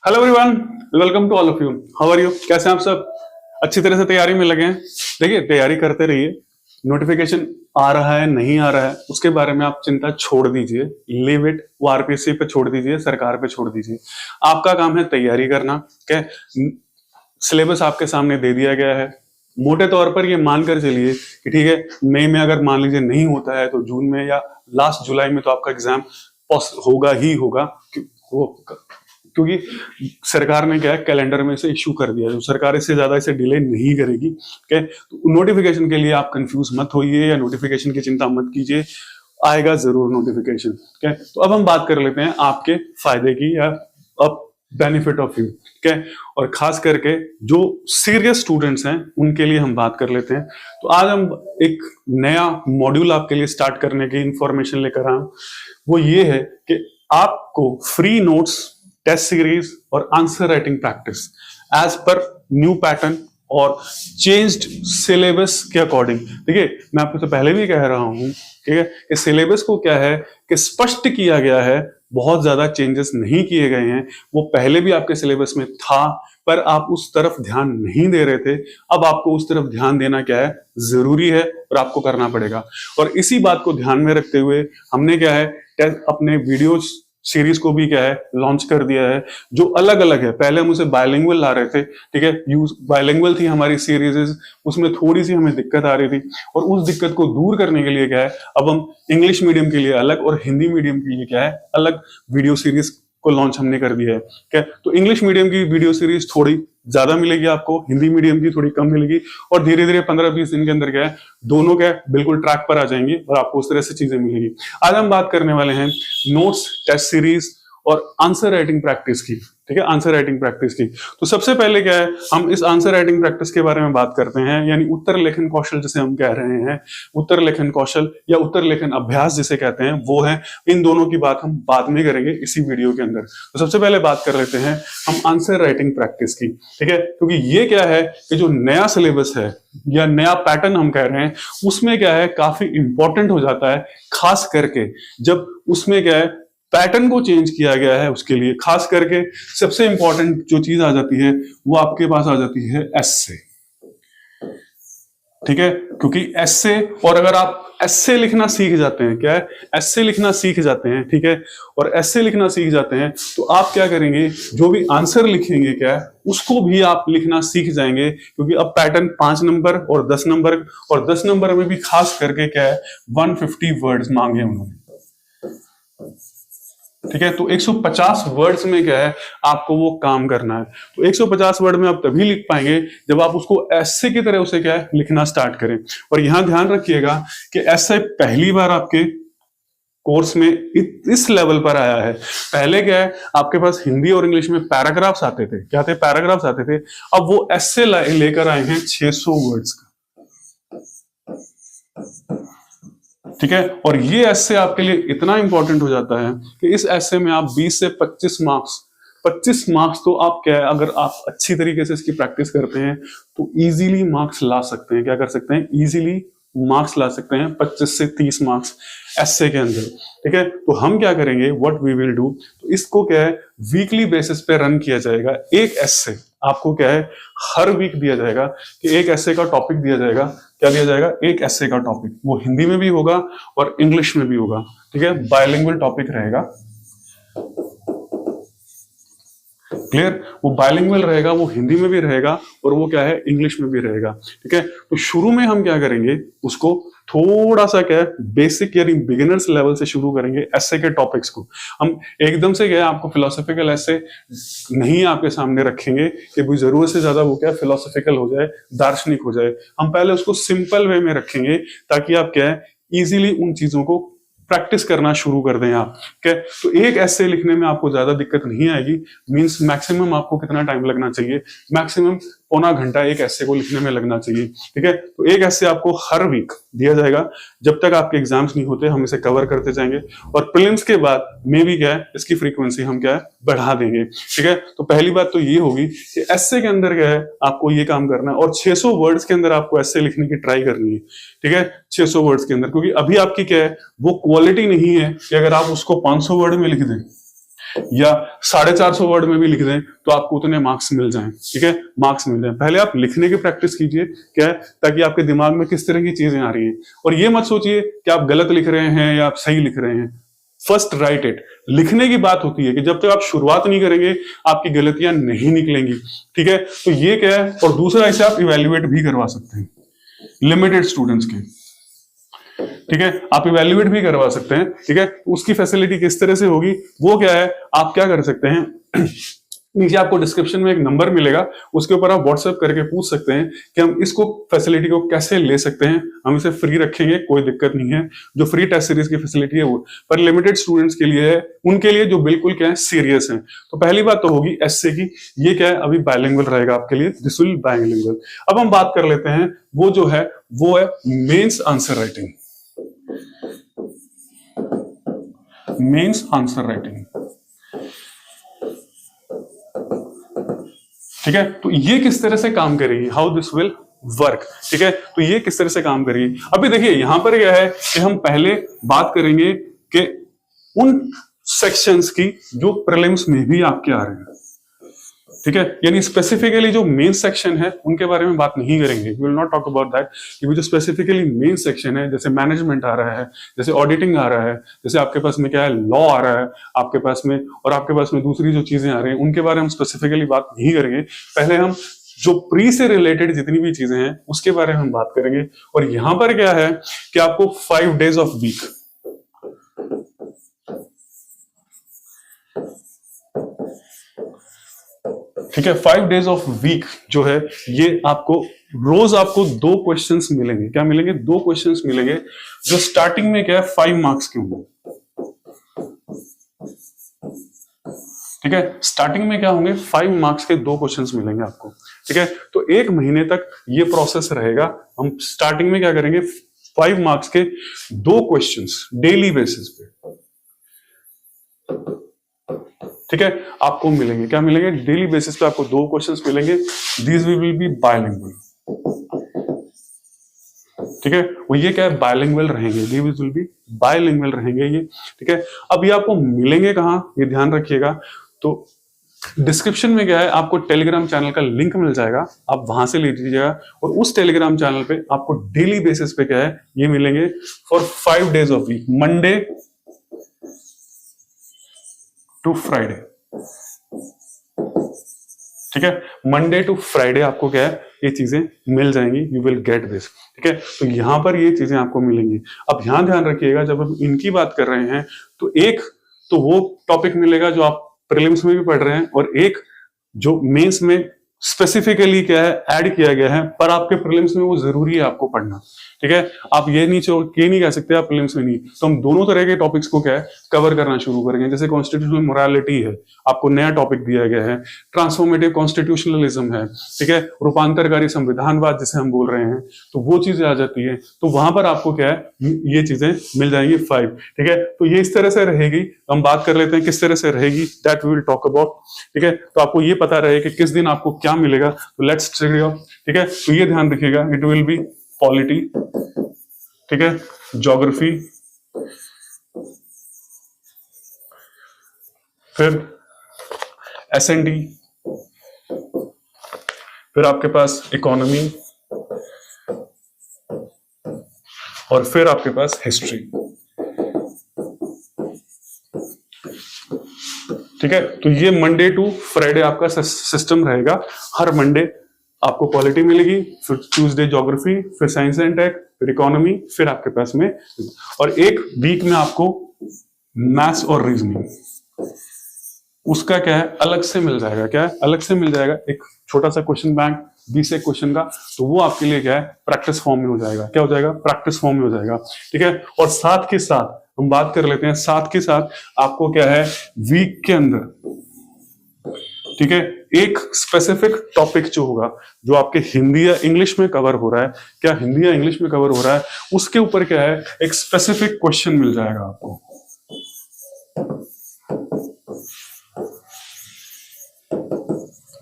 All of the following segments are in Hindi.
Hello everyone, welcome to all of you. How are you? कैसे हैं आप सब? अच्छी तरह से तैयारी में लगे हैं? देखिए, तैयारी करते रहिए। नोटिफिकेशन आ रहा है नहीं आ रहा है उसके बारे में आप चिंता छोड़ दीजिए। लीव इट, वो आरपीएससी पे छोड़ दीजिए, सरकार पे छोड़ दीजिए। आपका काम है तैयारी करना। क्या सिलेबस आपके सामने दे दिया गया है। मोटे तौर पर ये मानकर चलिए कि ठीक है, मई में अगर मान लीजिए नहीं होता है तो जून में या लास्ट जुलाई में तो आपका एग्जाम होगा ही होगा। क्योंकि सरकार ने क्या है, कैलेंडर में से इश्यू कर दिया है, तो सरकार इससे ज्यादा इसे डिले नहीं करेगी। क्या तो नोटिफिकेशन के लिए आप कंफ्यूज मत होइए या नोटिफिकेशन की चिंता मत कीजिए, आएगा जरूर नोटिफिकेशन। क्या तो अब हम बात कर लेते हैं आपके फायदे की या अब बेनिफिट ऑफ यू। क्या और खास करके जो सीरियस स्टूडेंट्स हैं उनके लिए हम बात कर लेते हैं। तो आज हम एक नया मॉड्यूल आपके लिए स्टार्ट करने की इंफॉर्मेशन लेकर आए। वो ये है कि आपको फ्री नोट्स, टेस्ट सीरीज और answer writing practice as per new pattern और चेंज्ड सिलेबस के अकॉर्डिंग। देखिए, मैं आपको तो पहले भी कह रहा हूं, ठीक है, इस सिलेबस को क्या है कि स्पष्ट किया गया है, बहुत ज्यादा चेंजेस नहीं किए गए हैं। वो पहले भी आपके सिलेबस में था पर आप उस तरफ ध्यान नहीं दे रहे थे। अब आपको उस तरफ ध्यान देना क्या है, जरूरी है और आपको करना पड़ेगा। और इसी बात को ध्यान में रखते हुए हमने क्या है, अपने वीडियोस सीरीज को भी क्या है लॉन्च कर दिया है, जो अलग अलग है। पहले हम उसे बायलिंगुअल ला रहे थे, ठीक है, बायलिंगुअल थी हमारी सीरीज, उसमें थोड़ी सी हमें दिक्कत आ रही थी और उस दिक्कत को दूर करने के लिए क्या है, अब हम इंग्लिश मीडियम के लिए अलग और हिंदी मीडियम के लिए क्या है अलग वीडियो सीरीज को लॉन्च हमने कर दिया है। क्या तो इंग्लिश मीडियम की वीडियो सीरीज थोड़ी ज्यादा मिलेगी आपको, हिंदी मीडियम की थोड़ी कम मिलेगी और धीरे धीरे 15-20 दिन के अंदर क्या है दोनों क्या है बिल्कुल ट्रैक पर आ जाएंगे और आपको उस तरह से चीजें मिलेगी। आज हम बात करने वाले हैं नोट्स, टेस्ट सीरीज और आंसर राइटिंग प्रैक्टिस की। ठीक है, आंसर राइटिंग प्रैक्टिस की। तो सबसे पहले क्या है, हम इस आंसर राइटिंग प्रैक्टिस के बारे में बात करते हैं, यानी उत्तर लेखन कौशल जिसे हम कह रहे हैं, उत्तर लेखन कौशल या उत्तर लेखन अभ्यास जिसे कहते हैं, वो है। इन दोनों की बात हम बाद में करेंगे इसी वीडियो के अंदर। तो सबसे पहले बात कर लेते हैं हम आंसर राइटिंग प्रैक्टिस की। ठीक है, क्योंकि ये क्या है कि जो नया सिलेबस है या नया पैटर्न हम कह रहे हैं, उसमें क्या है काफी इंपॉर्टेंट हो जाता है, खास करके जब उसमें क्या है पैटर्न को चेंज किया गया है। उसके लिए खास करके सबसे इंपॉर्टेंट जो चीज आ जाती है वो आपके पास आ जाती है एस्से। ठीक है, क्योंकि एस्से, और अगर आप एस्से लिखना सीख जाते हैं, क्या है एस्से लिखना सीख जाते हैं, ठीक है, और एस्से लिखना सीख जाते हैं तो आप क्या करेंगे, जो भी आंसर लिखेंगे क्या है उसको भी आप लिखना सीख जाएंगे। क्योंकि अब पैटर्न 5 नंबर और 10 नंबर, और 10 नंबर में भी खास करके क्या है 150 वर्ड्स मांगे उन्होंने। ठीक है, तो 150 वर्ड्स में क्या है आपको वो काम करना है। तो 150 वर्ड में आप तभी लिख पाएंगे जब आप उसको एस्से की तरह उसे क्या है लिखना स्टार्ट करें। और यहां ध्यान रखिएगा कि एस्से पहली बार आपके कोर्स में इस लेवल पर आया है। पहले क्या है आपके पास हिंदी और इंग्लिश में पैराग्राफ्स आते थे, क्या थे पैराग्राफ्स आते थे। अब वो एस्से लेकर आए हैं 600 वर्ड्स का। ठीक है, और ये एस्से आपके लिए इतना इंपॉर्टेंट हो जाता है कि इस एस्से में आप 20 से 25 मार्क्स तो आप क्या है, अगर आप अच्छी तरीके से इसकी प्रैक्टिस करते हैं तो इजीली मार्क्स ला सकते हैं। क्या कर सकते हैं, इजीली मार्क्स ला सकते हैं, 25 से 30 मार्क्स एस्से के अंदर। ठीक है, तो हम क्या करेंगे, व्हाट वी विल डू, तो इसको क्या है वीकली बेसिस पे रन किया जाएगा। एक एस्से आपको क्या है हर वीक दिया जाएगा कि एक एस्से का टॉपिक दिया जाएगा। क्या दिया जाएगा, एक एस्से का टॉपिक, वो हिंदी में भी होगा और इंग्लिश में भी होगा। ठीक है, बायलिंगुअल टॉपिक रहेगा। क्लियर, वो बायलिंगुअल रहेगा, वो हिंदी में भी रहेगा और वो क्या है इंग्लिश में भी रहेगा। ठीक है, तो शुरू में हम क्या करेंगे, उसको थोड़ा सा क्या है बेसिक यानी बिगिनर्स लेवल से शुरू करेंगे एस्से के टॉपिक्स को। हम एकदम से क्या है आपको फिलोसॉफिकल एस्से नहीं आपके सामने रखेंगे कि भाई जरूरत से ज्यादा वो क्या फिलोसॉफिकल हो जाए, दार्शनिक हो जाए। हम पहले उसको सिंपल वे में रखेंगे ताकि आप क्या है इजीली उन चीजों को प्रैक्टिस करना शुरू कर दें आप। क्या तो एक एस्से लिखने में आपको ज्यादा दिक्कत नहीं आएगी। मींस मैक्सिमम आपको कितना टाइम लगना चाहिए, मैक्सिमम पौना घंटा एक एस्से को लिखने में लगना चाहिए। ठीक है, तो एक एस्से आपको हर वीक दिया जाएगा, जब तक आपके एग्जाम्स नहीं होते हम इसे कवर करते जाएंगे। और प्रीलिम्स के बाद में भी क्या है इसकी फ्रीक्वेंसी हम क्या है बढ़ा देंगे। ठीक है, तो पहली बात तो ये होगी कि एस्से के अंदर क्या है आपको ये काम करना है और 600 वर्ड्स के अंदर आपको एस्से लिखने की ट्राई करनी है। ठीक है, 600 वर्ड्स के अंदर, क्योंकि अभी आपकी क्या है वो क्वालिटी नहीं है कि अगर आप उसको 500 वर्ड में लिख दें या 450 वर्ड में भी लिख दें तो आपको उतने मार्क्स मिल जाएं, ठीक है, मार्क्स मिल जाएं। पहले आप लिखने की प्रैक्टिस कीजिए, क्या है, ताकि आपके दिमाग में किस तरह की चीजें आ रही हैं। और ये मत सोचिए कि आप गलत लिख रहे हैं या आप सही लिख रहे हैं। First right it. लिखने की बात होती है कि जब तक आप शुरुआत नहीं करेंगे आपकी गलतियां नहीं निकलेंगी, ठीक है। तो ये क्या है, और दूसरा इसे आप इवेल्युएट भी करवा सकते हैं लिमिटेड स्टूडेंट्स के, ठीक है, आप इवेल्युएट भी करवा सकते हैं, ठीक है। उसकी फैसिलिटी किस तरह से होगी, वो क्या है, आप क्या कर सकते हैं नीचे आपको डिस्क्रिप्शन में एक नंबर मिलेगा, उसके ऊपर आप व्हाट्सएप करके पूछ सकते हैं कि हम इसको फैसिलिटी को कैसे ले सकते हैं। हम इसे फ्री रखेंगे, कोई दिक्कत नहीं है। जो फ्री टेस्ट सीरीज की फैसिलिटी है वो पर लिमिटेड स्टूडेंट्स के लिए है, उनके लिए जो बिल्कुल क्या है सीरियस है। तो पहली बात तो होगी एसए की, ये क्या है अभी बायलिंगुअल रहेगा आपके लिए, दिस विल बायलिंगुअल। अब हम बात कर लेते हैं वो जो है वो है mains answer writing. Mains answer writing, ठीक है। तो ये किस तरह से काम करेगी, हाउ दिस विल वर्क, ठीक है। तो ये किस तरह से काम करेगी, अभी देखिए यहां पर क्या है कि हम पहले बात करेंगे कि उन सेक्शंस की जो प्रीलिम्स में भी आपके आ रहे हैं, ठीक है। यानी स्पेसिफिकली जो मेन सेक्शन है उनके बारे में बात नहीं करेंगे, we will not talk about that. कि जो स्पेसिफिकली मेन सेक्शन है, जैसे मैनेजमेंट आ रहा है, जैसे ऑडिटिंग आ रहा है, जैसे आपके पास में क्या है लॉ आ रहा है आपके पास में, और आपके पास में दूसरी जो चीजें आ रही हैं उनके बारे में हम स्पेसिफिकली बात नहीं करेंगे। पहले हम जो प्री से रिलेटेड जितनी भी चीजें हैं उसके बारे में हम बात करेंगे। और यहां पर क्या है कि आपको 5 days ऑफ वीक, ठीक है, 5 days ऑफ वीक जो है ये आपको रोज आपको 2 क्वेश्चंस मिलेंगे। क्या मिलेंगे, 2 क्वेश्चंस मिलेंगे जो स्टार्टिंग में क्या है 5 मार्क्स के होंगे, ठीक है। स्टार्टिंग में क्या होंगे 5 मार्क्स के 2 क्वेश्चंस मिलेंगे आपको, ठीक है। तो 1 महीने तक ये प्रोसेस रहेगा। हम स्टार्टिंग में क्या करेंगे 5 मार्क्स के 2 क्वेश्चंस डेली बेसिस पे, ठीक है, आपको मिलेंगे। क्या मिलेंगे, डेली बेसिस पे आपको 2 क्वेश्चंस मिलेंगे। दीज विल बी बायलिंगुअल, ठीक है। वो ये क्या है बायलिंगुअल रहेंगे, दीज विल बी बायलिंगुअल रहेंगे ये, ठीक है। अब ये आपको मिलेंगे कहां, ये ध्यान रखिएगा। तो डिस्क्रिप्शन में क्या है आपको टेलीग्राम चैनल का लिंक मिल जाएगा, आप वहां से ले लीजिएगा। और उस टेलीग्राम चैनल पे आपको डेली बेसिस पे क्या है ये मिलेंगे for 5 days of week, Monday to Friday, ठीक है। मंडे टू फ्राइडे आपको क्या है ये चीजें मिल जाएंगी, यू विल गेट दिस, ठीक है। तो यहां पर ये चीजें आपको मिलेंगी। अब यहां ध्यान रखिएगा जब हम इनकी बात कर रहे हैं तो एक तो वो टॉपिक मिलेगा जो आप प्रीलिम्स में भी पढ़ रहे हैं, और एक जो मेंस में स्पेसिफिकली क्या है ऐड किया गया है, पर आपके प्रीलिम्स में वो जरूरी है आपको पढ़ना, ठीक है। आप ये नहीं कह सकते आप प्रीलिम्स में नहीं। तो हम दोनों तरह के टॉपिक्स को क्या है कवर करना शुरू करेंगे। जैसे कॉन्स्टिट्यूशनल मोरालिटी है, आपको नया टॉपिक दिया गया है। ट्रांसफॉर्मेटिव कॉन्स्टिट्यूशनलिज्म है, ठीक है, रूपांतरकारी संविधानवाद जिसे हम बोल रहे हैं, तो वो चीजें आ जाती है। तो वहां पर आपको क्या है ये चीजें मिल जाएंगी 5, ठीक है। तो ये इस तरह से रहेगी। हम बात कर लेते हैं किस तरह से रहेगी, that we will talk about, ठीक है। तो आपको ये पता रहे कि किस दिन आपको क्या मिलेगा। तो लेट्स चेक इट आउट, ठीक है। तो ये ध्यान रखिएगा, इट विल बी पॉलिटी, ठीक है, ज्योग्राफी, फिर एसएनडी, फिर आपके पास इकोनॉमी, और फिर आपके पास हिस्ट्री, ठीक है। तो ये मंडे टू फ्राइडे आपका सिस्टम रहेगा। हर मंडे आपको पॉलिटी मिलेगी, फिर ट्यूसडे ज्योग्राफी, फिर साइंस एंड टेक, फिर इकोनॉमी, फिर आपके पास में, और एक वीक में आपको मैथ्स और रीजनिंग उसका क्या है अलग से मिल जाएगा। क्या है अलग से मिल जाएगा, एक छोटा सा क्वेश्चन बैंक 20 एक क्वेश्चन का, तो वो आपके लिए क्या है प्रैक्टिस फॉर्म में हो जाएगा। क्या हो जाएगा, प्रैक्टिस फॉर्म में हो जाएगा, ठीक है। और साथ के साथ हम बात कर लेते हैं, साथ के साथ आपको क्या है वीक के अंदर, ठीक है, एक स्पेसिफिक टॉपिक जो होगा जो आपके हिंदी या इंग्लिश में कवर हो रहा है, क्या हिंदी या इंग्लिश में कवर हो रहा है, उसके ऊपर क्या है एक स्पेसिफिक क्वेश्चन मिल जाएगा आपको,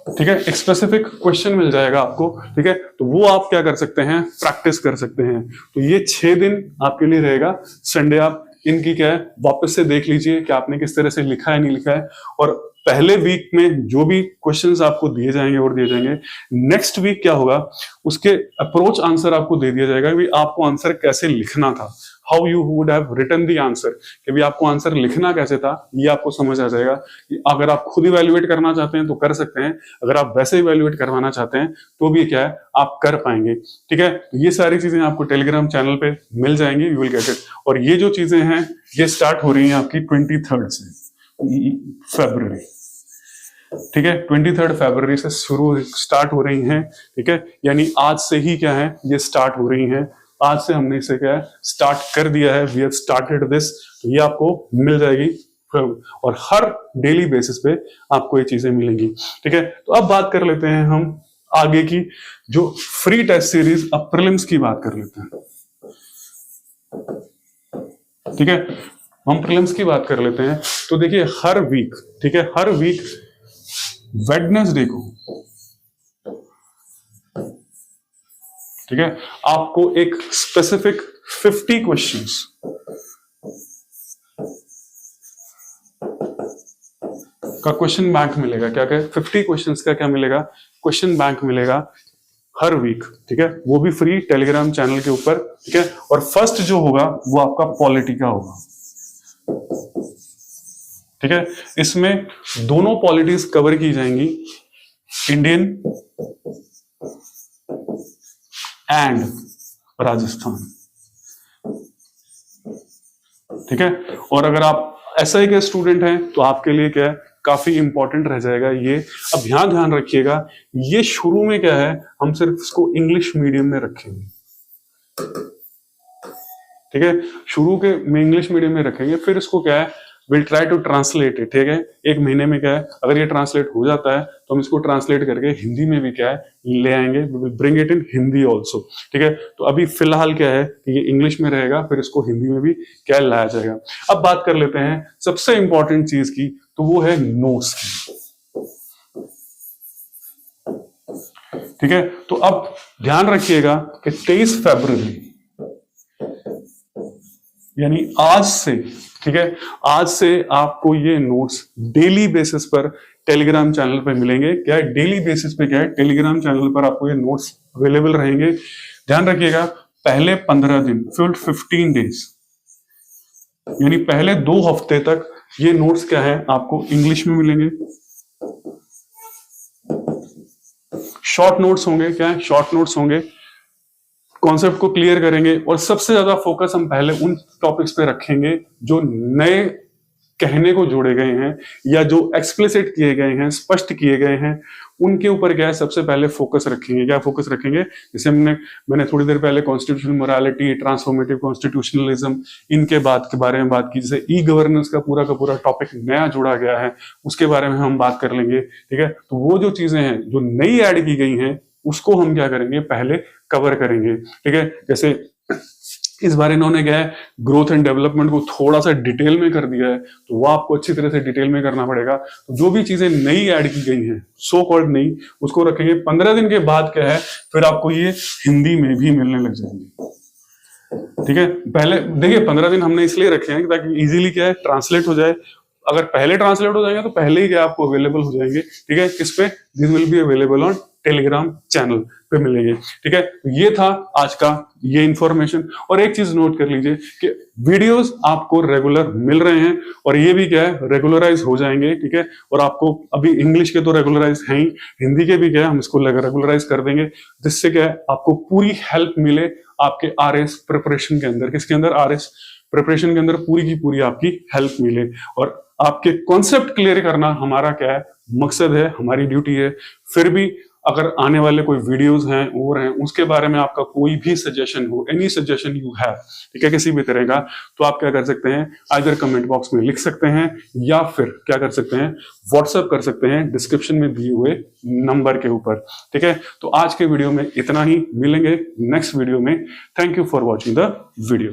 ठीक है। एक स्पेसिफिक क्वेश्चन मिल जाएगा आपको, ठीक है। तो वो आप क्या कर सकते हैं प्रैक्टिस कर सकते हैं। तो ये 6 दिन आपके लिए रहेगा। संडे आप इनकी क्या है वापस से देख लीजिए कि आपने किस तरह से लिखा है नहीं लिखा है। और पहले वीक में जो भी क्वेश्चंस आपको दिए जाएंगे और दिए जाएंगे, नेक्स्ट वीक क्या होगा उसके अप्रोच आंसर आपको दे दिया जाएगा कि आपको आंसर कैसे लिखना था, how you would have written the answer, कि भी आपको आंसर लिखना कैसे था ये आपको समझ आ जाएगा। अगर आप खुद इवैल्यूएट करना चाहते हैं तो कर सकते हैं, अगर आप वैसे इवैल्यूएट करवाना चाहते हैं तो भी क्या है आप कर पाएंगे। ठीक है, तो ये सारी चीजें आपको टेलीग्राम चैनल पे मिल जाएंगी, यू विल गेट इट। और ये जो चीजें हैं ये स्टार्ट हो रही हैं आपकी 23 से फरवरी। ठीक है, 23 फरवरी से स्टार्ट हो रही हैं। ठीक है, यानी आज से ही क्या है ये स्टार्ट हो रही हैं, आज से हमने इसे क्या है स्टार्ट कर दिया है, वी हैव स्टार्टेड दिस। तो ये आपको मिल जाएगी और हर डेली बेसिस पे आपको ये चीजें मिलेंगी। ठीक है, तो अब बात कर लेते हैं हम आगे की जो फ्री टेस्ट सीरीज, अब प्रीलिम्स की बात कर लेते हैं। ठीक है, हम प्रीलिम्स की बात कर लेते हैं। तो देखिए हर वीक, ठीक है, हर वीक वेडनेसडे को, ठीक है, आपको एक स्पेसिफिक 50 क्वेश्चंस का क्वेश्चन बैंक मिलेगा। क्या क्या 50 क्वेश्चंस का क्या मिलेगा, क्वेश्चन बैंक मिलेगा हर वीक। ठीक है, वो भी फ्री टेलीग्राम चैनल के ऊपर। ठीक है, और फर्स्ट जो होगा वो आपका पॉलिटी का होगा। ठीक है, इसमें दोनों पॉलिटीज कवर की जाएंगी, इंडियन एंड राजस्थान। ठीक है, और अगर आप एसआई के स्टूडेंट हैं तो आपके लिए क्या है काफी इंपॉर्टेंट रह जाएगा ये। अब यहां ध्यान रखिएगा, ये शुरू में क्या है हम सिर्फ इसको इंग्लिश मीडियम में रखेंगे। ठीक है, शुरू के में इंग्लिश मीडियम में रखेंगे, फिर इसको क्या है will try to translate it. ठीक है, एक महीने में क्या है अगर ये ट्रांसलेट हो जाता है तो हम इसको ट्रांसलेट करके हिंदी में भी क्या है ले आएंगे, we will bring it in Hindi also. ठीक है, तो अभी फिलहाल क्या है कि ये इंग्लिश में रहेगा, फिर इसको हिंदी में भी क्या लाया जाएगा। अब बात कर लेते हैं सबसे इंपॉर्टेंट चीज की, तो वो है नोट्स की। ठीक है, तो अब ध्यान रखिएगा कि 23 फरवरी यानी आज से, ठीक है, आज से आपको ये नोट्स डेली बेसिस पर टेलीग्राम चैनल पे मिलेंगे। क्या है डेली बेसिस पे, क्या है टेलीग्राम चैनल पर आपको ये नोट्स अवेलेबल रहेंगे। ध्यान रखिएगा पहले 15 दिन, फुल 15 डेज, यानी पहले 2 हफ्ते तक ये नोट्स क्या है आपको इंग्लिश में मिलेंगे। शॉर्ट नोट्स होंगे, क्या है शॉर्ट नोट्स होंगे, कॉन्सेप्ट को क्लियर करेंगे और सबसे ज्यादा फोकस हम पहले उन टॉपिक्स पे रखेंगे जो नए कहने को जोड़े गए हैं या जो एक्सप्लिसिट किए गए हैं, स्पष्ट किए गए हैं, उनके ऊपर क्या है सबसे पहले फोकस रखेंगे। क्या फोकस रखेंगे, जैसे मैंने थोड़ी देर पहले कॉन्स्टिट्यूशनल मोरालिटी, ट्रांसफॉर्मेटिव कॉन्स्टिट्यूशनलिज्म, इनके बारे में बात की। जैसे ई गवर्नेंस का पूरा टॉपिक नया जोड़ा गया है, उसके बारे में हम बात कर लेंगे। ठीक है, तो वो जो चीजें हैं जो नई ऐड की गई हैं उसको हम क्या करेंगे पहले कवर करेंगे। ठीक है, जैसे इस बार इन्होंने क्या है ग्रोथ एंड डेवलपमेंट को थोड़ा सा डिटेल में कर दिया है, तो वो आपको अच्छी तरह से डिटेल में करना पड़ेगा। तो जो भी चीजें नई ऐड की गई हैं, सो कॉल्ड नई, उसको रखेंगे। 15 दिन के बाद क्या है फिर आपको ये हिंदी में भी मिलने लग जाएंगे। ठीक है, पहले देखिए 15 दिन हमने इसलिए रखे हैं ताकि इजीली क्या है ट्रांसलेट हो जाए। अगर पहले ट्रांसलेट हो जाएंगे तो पहले ही क्या आपको अवेलेबल हो जाएंगे। ठीक है, किस पे, this will be available on Telegram channel पे मिलेंगे। ठीक है, तो ये था आज का ये इंफॉर्मेशन। और एक चीज नोट कर लीजिए कि वीडियोस आपको रेगुलर मिल रहे हैं और ये भी क्या है रेगुलराइज हो जाएंगे। ठीक है, और आपको अभी इंग्लिश के तो रेगुलराइज हैं ही, हिंदी के भी क्या है हम इसको रेगुलराइज कर देंगे, जिससे क्या है आपको पूरी हेल्प मिले आपके आरएस प्रिपरेशन के अंदर। किसके अंदर, आरएस प्रिपरेशन के अंदर पूरी की पूरी आपकी हेल्प मिले। और आपके कॉन्सेप्ट क्लियर करना हमारा क्या है मकसद है, हमारी ड्यूटी है। फिर भी अगर आने वाले कोई वीडियोस हैं और हैं उसके बारे में आपका कोई भी सजेशन हो, एनी सजेशन यू हैव, ठीक है, किसी भी तरह का, तो आप क्या कर सकते हैं आइदर कमेंट बॉक्स में लिख सकते हैं या फिर क्या कर सकते हैं व्हाट्सएप कर सकते हैं डिस्क्रिप्शन में दिए हुए नंबर के ऊपर। ठीक है, तो आज के वीडियो में इतना ही, मिलेंगे नेक्स्ट वीडियो में। Thank you for watching the video.